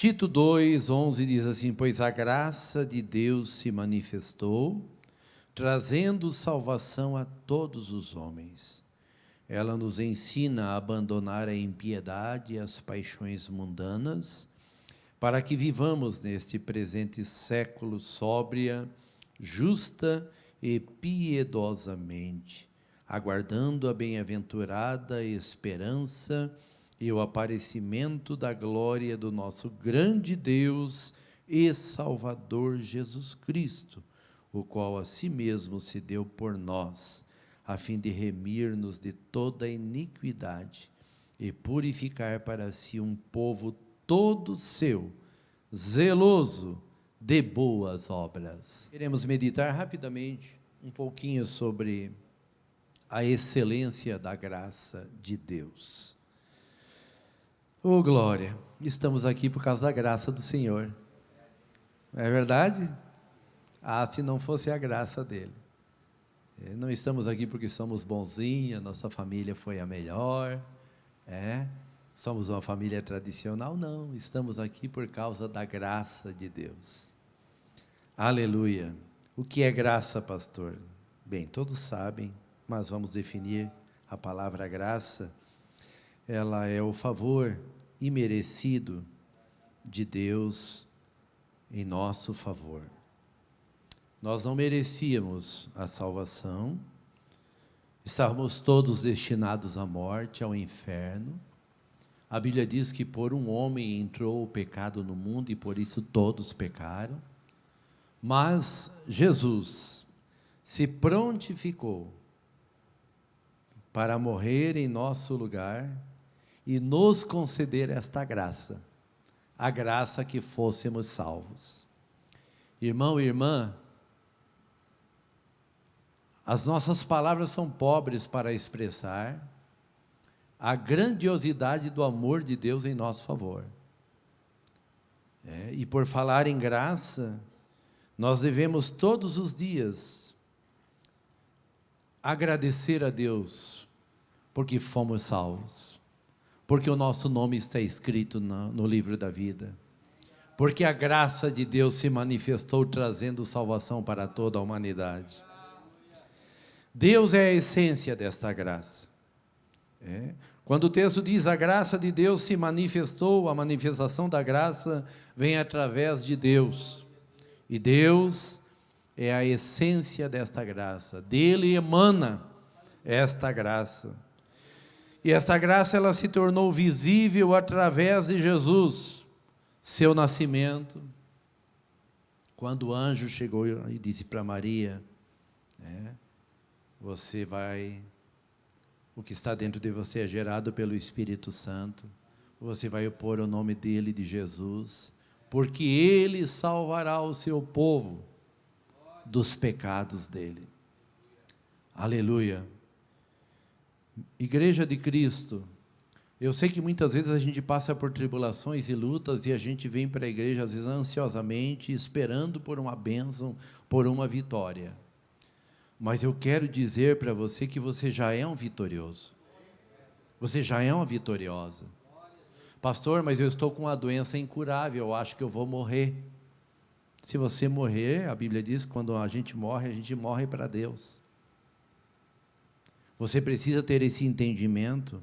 Tito 2:11 diz assim: pois a graça de Deus se manifestou, trazendo salvação a todos os homens. Ela nos ensina a abandonar a impiedade e as paixões mundanas, para que vivamos neste presente século sóbria, justa e piedosamente, aguardando a bem-aventurada esperança e o aparecimento da glória do nosso grande Deus e Salvador Jesus Cristo, o qual a si mesmo se deu por nós, a fim de remir-nos de toda iniquidade e purificar para si um povo todo seu, zeloso de boas obras. Queremos meditar rapidamente um pouquinho sobre a excelência da graça de Deus. Oh, glória! Estamos aqui por causa da graça do Senhor. Não é verdade? Ah, se não fosse a graça dele. Não estamos aqui porque somos bonzinhos, nossa família foi a melhor, somos uma família tradicional, não, estamos aqui por causa da graça de Deus. Aleluia! O que é graça, pastor? Bem, todos sabem, mas vamos definir a palavra graça. Ela é o favor imerecido de Deus em nosso favor. Nós não merecíamos a salvação, estávamos todos destinados à morte, ao inferno. A Bíblia diz que por um homem entrou o pecado no mundo e por isso todos pecaram. Mas Jesus se prontificou para morrer em nosso lugar e nos conceder esta graça, a graça que fôssemos salvos. Irmão e irmã, as nossas palavras são pobres para expressar a grandiosidade do amor de Deus em nosso favor. E por falar em graça, nós devemos todos os dias agradecer a Deus, porque fomos salvos, porque o nosso nome está escrito no livro da vida, porque a graça de Deus se manifestou trazendo salvação para toda a humanidade. Deus é a essência desta graça. Quando o texto diz a graça de Deus se manifestou, a manifestação da graça vem através de Deus. E Deus é a essência desta graça. Dele emana esta graça. E esta graça ela se tornou visível através de Jesus, seu nascimento. Quando o anjo chegou e disse para Maria, o que está dentro de você é gerado pelo Espírito Santo, você vai pôr o nome dele, de Jesus, porque ele salvará o seu povo dos pecados dele. Aleluia! Igreja de Cristo, eu sei que muitas vezes a gente passa por tribulações e lutas e a gente vem para a igreja às vezes ansiosamente, esperando por uma bênção, por uma vitória. Mas eu quero dizer para você que você já é um vitorioso. Você já é uma vitoriosa. Pastor, mas eu estou com uma doença incurável, eu acho que eu vou morrer. Se você morrer, a Bíblia diz que quando a gente morre para Deus. Você precisa ter esse entendimento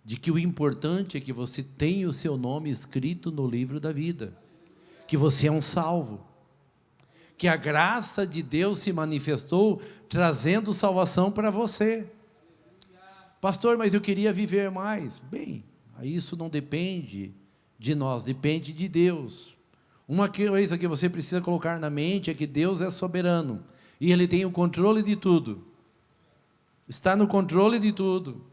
de que o importante é que você tenha o seu nome escrito no livro da vida, que você é um salvo, que a graça de Deus se manifestou trazendo salvação para você. Pastor, mas eu queria viver mais. Bem, isso não depende de nós, depende de Deus. Uma coisa que você precisa colocar na mente é que Deus é soberano e Ele tem o controle de tudo. Está no controle de tudo.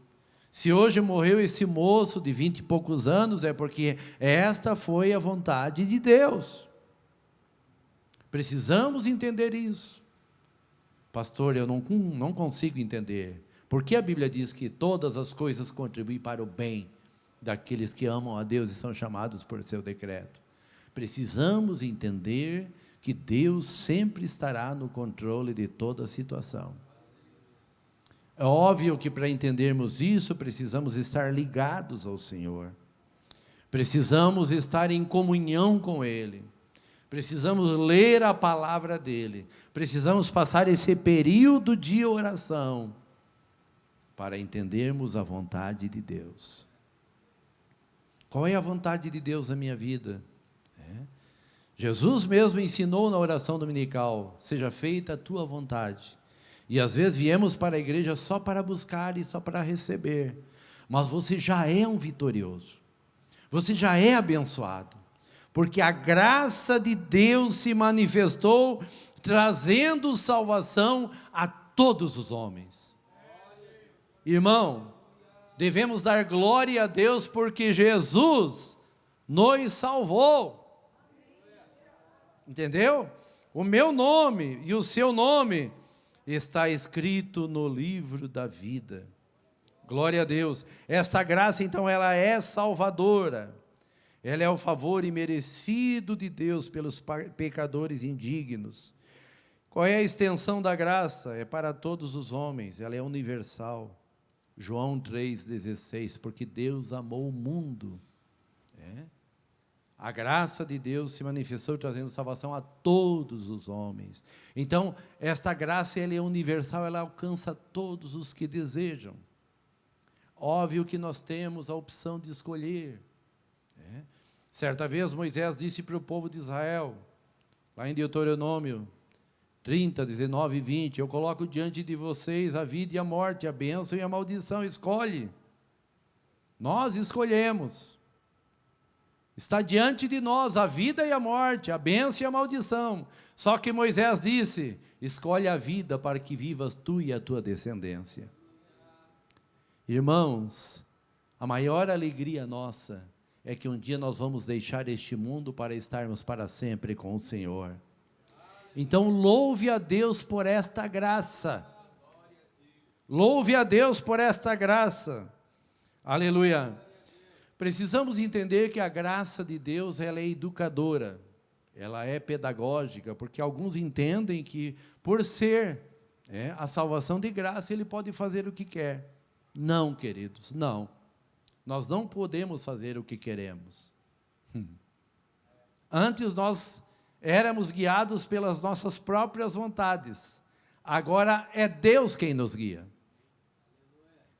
Se hoje morreu esse moço de 20 e poucos anos, é porque esta foi a vontade de Deus. Precisamos entender isso. Pastor, eu não consigo entender. Por que a Bíblia diz que todas as coisas contribuem para o bem daqueles que amam a Deus e são chamados por seu decreto? Precisamos entender que Deus sempre estará no controle de toda a situação. É óbvio que para entendermos isso, precisamos estar ligados ao Senhor. Precisamos estar em comunhão com Ele. Precisamos ler a palavra dEle. Precisamos passar esse período de oração para entendermos a vontade de Deus. Qual é a vontade de Deus na minha vida? Jesus mesmo ensinou na oração dominical: seja feita a tua vontade. E às vezes viemos para a igreja só para buscar e só para receber. Mas você já é um vitorioso. Você já é abençoado. Porque a graça de Deus se manifestou, trazendo salvação a todos os homens. Irmão, devemos dar glória a Deus porque Jesus nos salvou. Entendeu? O meu nome e o seu nome está escrito no livro da vida. Glória a Deus. Esta graça, então, ela é salvadora. Ela é o favor imerecido de Deus pelos pecadores indignos. Qual é a extensão da graça? É para todos os homens, ela é universal. João 3,16, porque Deus amou o mundo. A graça de Deus se manifestou trazendo salvação a todos os homens. Então, esta graça ela é universal, ela alcança todos os que desejam. Óbvio que nós temos a opção de escolher. Certa vez Moisés disse para o povo de Israel, lá em Deuteronômio 30, 19 e 20, eu coloco diante de vocês a vida e a morte, a bênção e a maldição, escolhe. Nós escolhemos. Está diante de nós a vida e a morte, a bênção e a maldição. Só que Moisés disse, escolhe a vida para que vivas tu e a tua descendência. Irmãos, a maior alegria nossa é que um dia nós vamos deixar este mundo para estarmos para sempre com o Senhor. Então louve a Deus por esta graça. Louve a Deus por esta graça. Aleluia. Precisamos entender que a graça de Deus ela é educadora. Ela é pedagógica, porque alguns entendem que por ser a salvação de graça, ele pode fazer o que quer. Não, queridos, não. Nós não podemos fazer o que queremos. Antes nós éramos guiados pelas nossas próprias vontades. Agora é Deus quem nos guia.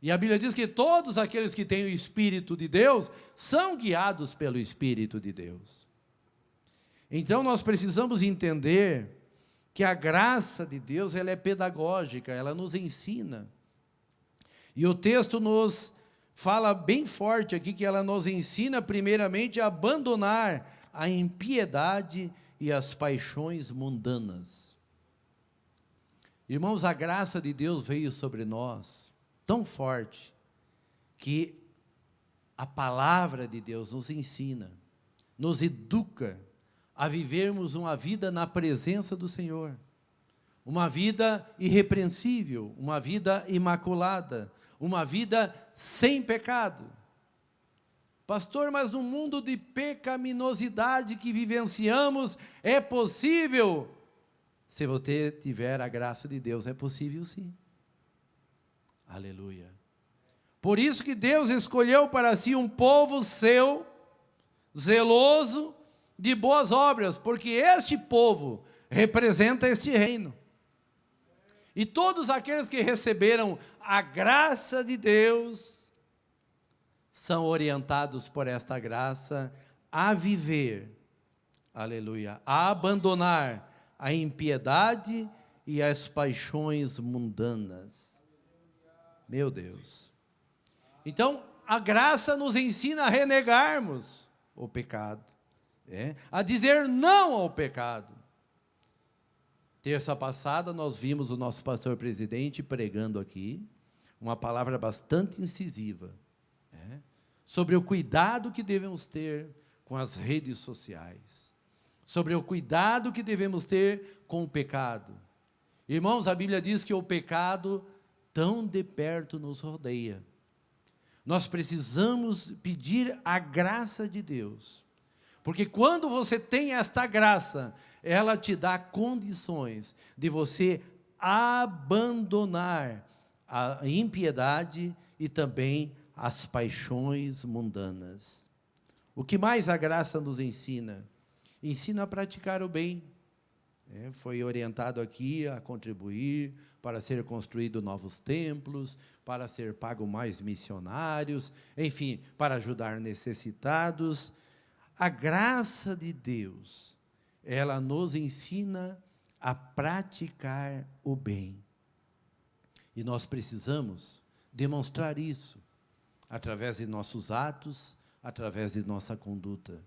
E a Bíblia diz que todos aqueles que têm o Espírito de Deus são guiados pelo Espírito de Deus. Então nós precisamos entender que a graça de Deus ela é pedagógica, ela nos ensina. E o texto nos fala bem forte aqui que ela nos ensina primeiramente a abandonar a impiedade e as paixões mundanas. Irmãos, a graça de Deus veio sobre nós tão forte que a palavra de Deus nos ensina, nos educa a vivermos uma vida na presença do Senhor, uma vida irrepreensível, uma vida imaculada, uma vida sem pecado. Pastor, mas no mundo de pecaminosidade que vivenciamos, é possível? Se você tiver a graça de Deus, é possível sim. Aleluia. Por isso que Deus escolheu para si um povo seu, zeloso de boas obras, porque este povo representa este reino. E todos aqueles que receberam a graça de Deus, são orientados por esta graça a viver, aleluia, a abandonar a impiedade e as paixões mundanas. Meu Deus. Então, a graça nos ensina a renegarmos o pecado, a dizer não ao pecado. Terça passada nós vimos o nosso pastor presidente pregando aqui, uma palavra bastante incisiva, sobre o cuidado que devemos ter com as redes sociais, sobre o cuidado que devemos ter com o pecado. Irmãos, a Bíblia diz que o pecado tão de perto nos rodeia. Nós precisamos pedir a graça de Deus, porque quando você tem esta graça, ela te dá condições de você abandonar a impiedade e também as paixões mundanas. O que mais a graça nos ensina? Ensina a praticar o bem. Foi orientado aqui a contribuir para ser construído novos templos, para ser pago mais missionários, enfim, para ajudar necessitados. A graça de Deus, ela nos ensina a praticar o bem. E nós precisamos demonstrar isso através de nossos atos, através de nossa conduta.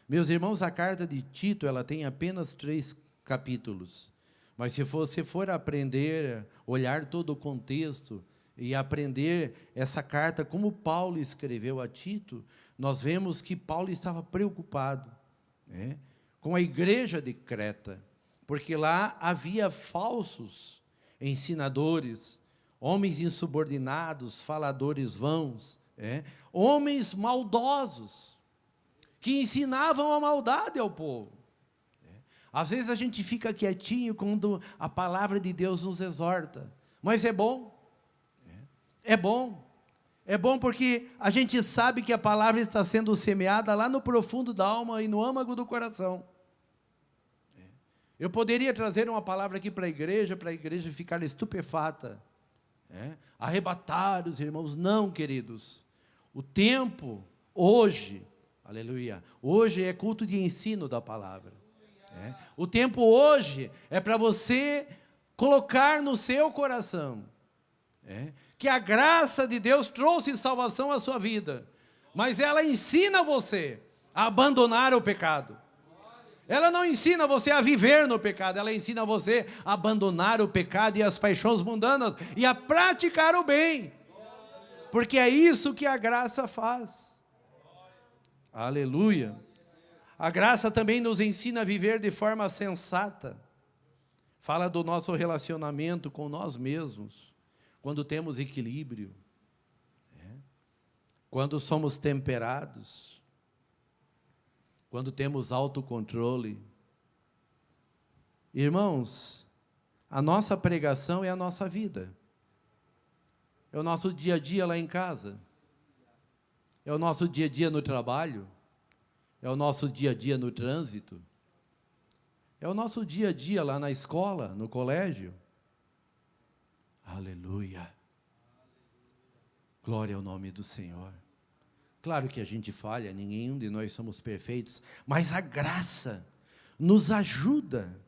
Meus irmãos, a carta de Tito, ela tem apenas 3 capítulos. Mas se você for aprender, olhar todo o contexto e aprender essa carta, como Paulo escreveu a Tito, nós vemos que Paulo estava preocupado, com a igreja de Creta, porque lá havia falsos ensinadores, homens insubordinados, faladores vãos, homens maldosos, que ensinavam a maldade ao povo. Às vezes a gente fica quietinho quando a palavra de Deus nos exorta, mas é bom, é bom. É bom porque a gente sabe que a palavra está sendo semeada lá no profundo da alma e no âmago do coração. Eu poderia trazer uma palavra aqui para a igreja ficar estupefata, arrebatar os irmãos. Não, queridos. O tempo, hoje, aleluia, hoje é culto de ensino da palavra. O tempo hoje é para você colocar no seu coração, que a graça de Deus trouxe salvação à sua vida, mas ela ensina você a abandonar o pecado. Ela não ensina você a viver no pecado, ela ensina você a abandonar o pecado e as paixões mundanas e a praticar o bem, porque é isso que a graça faz. Aleluia. A graça também nos ensina a viver de forma sensata. Fala do nosso relacionamento com nós mesmos, quando temos equilíbrio, quando somos temperados, quando temos autocontrole. Irmãos, a nossa pregação é a nossa vida, é o nosso dia a dia lá em casa, é o nosso dia a dia no trabalho, é o nosso dia a dia no trânsito, é o nosso dia a dia lá na escola, no colégio. Aleluia. Glória ao nome do Senhor. Claro que a gente falha, nenhum de nós somos perfeitos, mas a graça nos ajuda,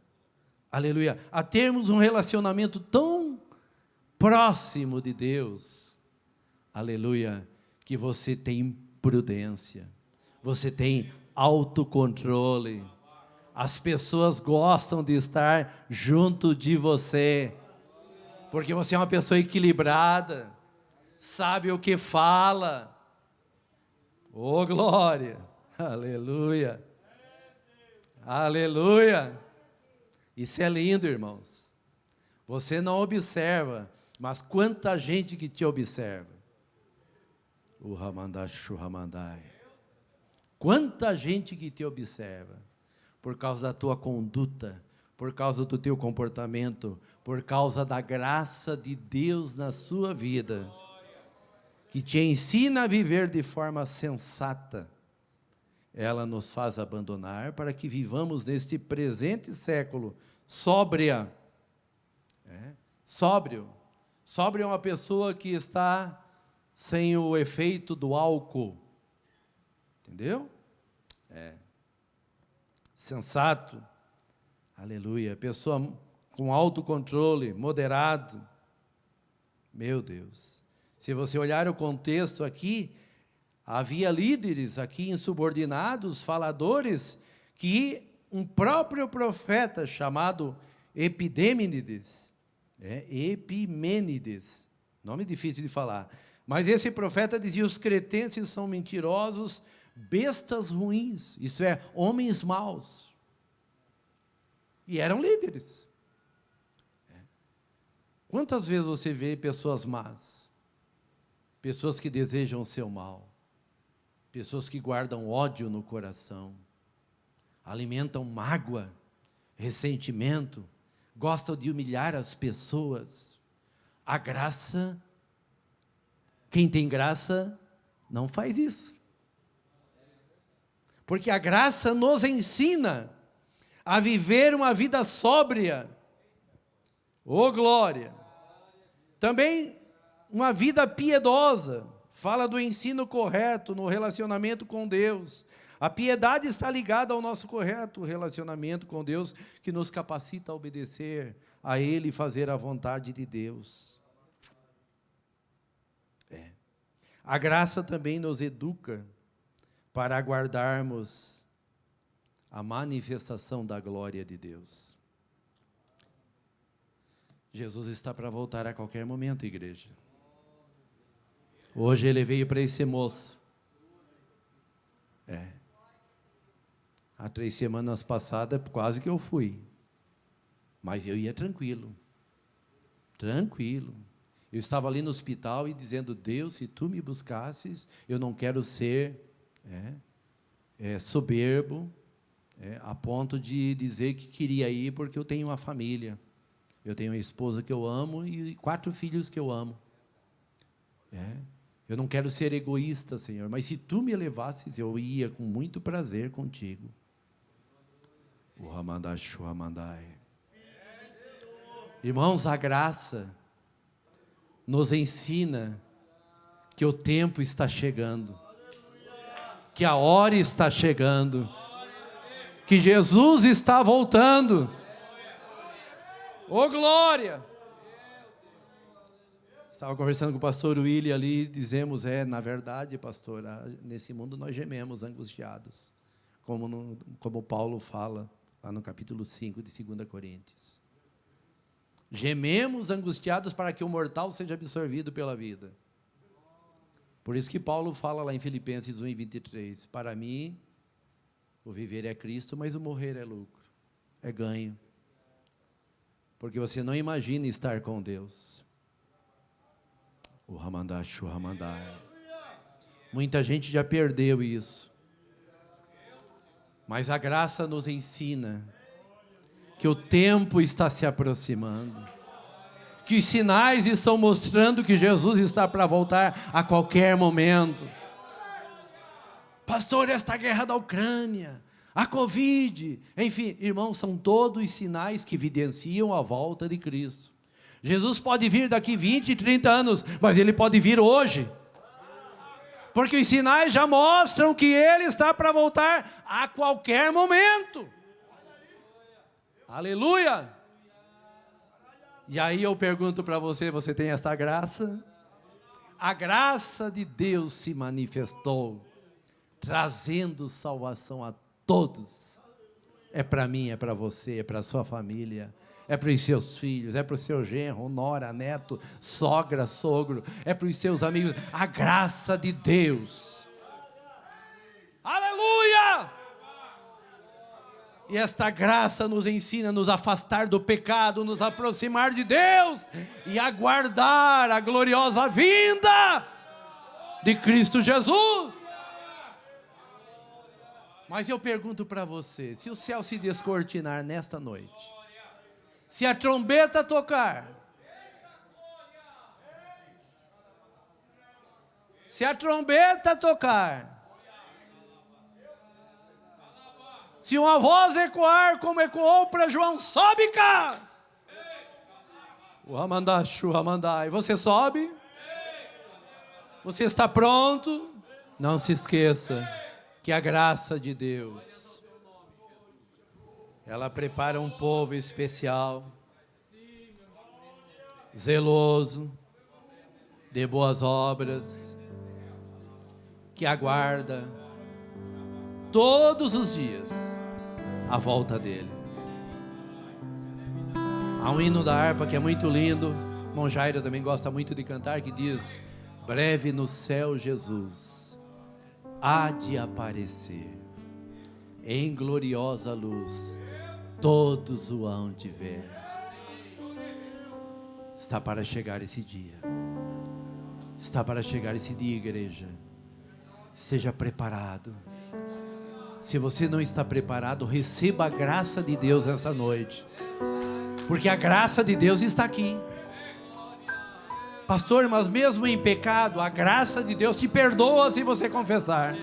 aleluia, a termos um relacionamento tão próximo de Deus, aleluia, que você tem prudência, você tem autocontrole, as pessoas gostam de estar junto de você, porque você é uma pessoa equilibrada, sabe o que fala. Oh, glória, aleluia, aleluia. Isso é lindo, irmãos. Você não observa, mas quanta gente que te observa. O Ramandashu Ramandai. Quanta gente que te observa, por causa da tua conduta, por causa do teu comportamento, por causa da graça de Deus na sua vida, que te ensina a viver de forma sensata. Ela nos faz abandonar para que vivamos neste presente século sóbria. Sóbrio. Sóbrio é uma pessoa que está sem o efeito do álcool. Entendeu? Sensato. Aleluia. Pessoa com autocontrole, moderado. Meu Deus. Se você olhar o contexto aqui, havia líderes aqui insubordinados, faladores, que um próprio profeta chamado Epimênides, nome difícil de falar, mas esse profeta dizia: os cretenses são mentirosos, bestas ruins, isto é, homens maus. E eram líderes. Quantas vezes você vê pessoas más? Pessoas que desejam o seu mal, pessoas que guardam ódio no coração, alimentam mágoa, ressentimento, gostam de humilhar as pessoas. A graça, quem tem graça, não faz isso. Porque a graça nos ensina a viver uma vida sóbria. Ô glória! Também uma vida piedosa. Fala do ensino correto no relacionamento com Deus. A piedade está ligada ao nosso correto relacionamento com Deus, que nos capacita a obedecer a Ele e fazer a vontade de Deus. A graça também nos educa para aguardarmos a manifestação da glória de Deus. Jesus está para voltar a qualquer momento, igreja. Hoje Ele veio para esse moço. Há 3 semanas passadas, quase que eu fui. Mas eu ia tranquilo. Tranquilo. Eu estava ali no hospital e dizendo: Deus, se Tu me buscasses, eu não quero ser soberbo, a ponto de dizer que queria ir porque eu tenho uma família. Eu tenho uma esposa que eu amo e 4 filhos que eu amo. Eu não quero ser egoísta, Senhor, mas se Tu me levasses, eu ia com muito prazer contigo. O Ramandashu Ramandai. Irmãos, a graça nos ensina que o tempo está chegando, que a hora está chegando, que Jesus está voltando. Ô glória! Estava conversando com o pastor William ali, dizemos, na verdade, pastor, nesse mundo nós gememos angustiados, como Paulo fala lá no capítulo 5 de 2 Coríntios. Gememos angustiados para que o mortal seja absorvido pela vida. Por isso que Paulo fala lá em Filipenses 1:23, para mim, o viver é Cristo, mas o morrer é lucro, é ganho. Porque você não imagina estar com Deus. O Ramandashu Ramandai. Muita gente já perdeu isso. Mas a graça nos ensina que o tempo está se aproximando, que os sinais estão mostrando que Jesus está para voltar a qualquer momento. Pastor, esta guerra da Ucrânia, a Covid, enfim, irmãos, são todos sinais que evidenciam a volta de Cristo. Jesus pode vir daqui 20, 30 anos, mas Ele pode vir hoje. Porque os sinais já mostram que Ele está para voltar a qualquer momento. Aleluia! E aí eu pergunto para você, você tem essa graça? A graça de Deus se manifestou, trazendo salvação a todos. É para mim, é para você, é para a sua família, é para os seus filhos, é para o seu genro, nora, neto, sogra, sogro, é para os seus amigos. A graça de Deus. Aleluia! E esta graça nos ensina a nos afastar do pecado, nos aproximar de Deus e aguardar a gloriosa vinda de Cristo Jesus. Mas eu pergunto para você, se o céu se descortinar nesta noite, se a trombeta tocar, se uma voz ecoar como ecoou para João, sobe cá. O Ramandashu Ramandai, você sobe? Você está pronto? Não se esqueça que a graça de Deus, ela prepara um povo especial, zeloso, de boas obras, que aguarda todos os dias a volta dele. Há um hino da harpa que é muito lindo, irmão Jairo também gosta muito de cantar, que diz: breve no céu Jesus há de aparecer, em gloriosa luz todos o hão de ver. Está para chegar esse dia, está para chegar esse dia, igreja. Seja preparado. Se você não está preparado, receba a graça de Deus essa noite, porque a graça de Deus está aqui. Pastor, mas mesmo em pecado, a graça de Deus te perdoa se você confessar.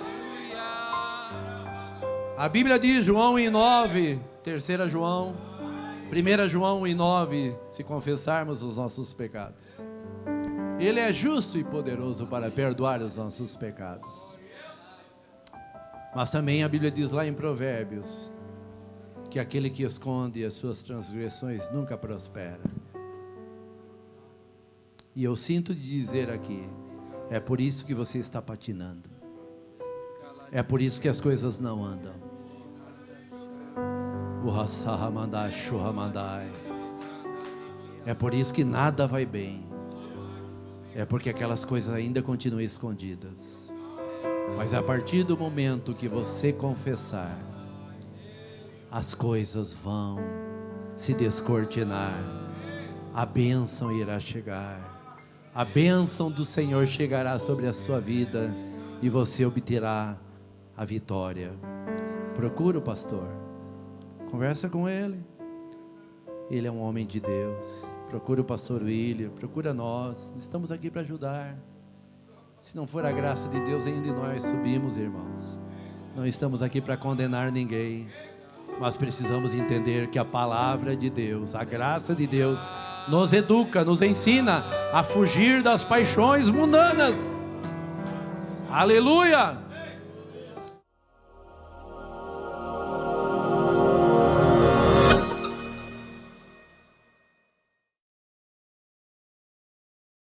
A Bíblia diz, João 1:9, 3 João, 1 João 1:9, se confessarmos os nossos pecados, Ele é justo e poderoso para perdoar os nossos pecados. Mas também a Bíblia diz lá em Provérbios, que aquele que esconde as suas transgressões nunca prospera. E eu sinto de dizer aqui, é por isso que você está patinando. É por isso que as coisas não andam. É por isso que nada vai bem. É porque aquelas coisas ainda continuam escondidas. Mas a partir do momento que você confessar, as coisas vão se descortinar. A bênção irá chegar. A bênção do Senhor chegará sobre a sua vida e você obterá a vitória. Procura o pastor, conversa com ele. Ele é um homem de Deus. Procura o pastor William, procura nós. Estamos aqui para ajudar. Se não for a graça de Deus, ainda nós subimos, irmãos. Não estamos aqui para condenar ninguém, mas precisamos entender que a palavra de Deus, a graça de Deus, nos educa, nos ensina a fugir das paixões mundanas. Aleluia!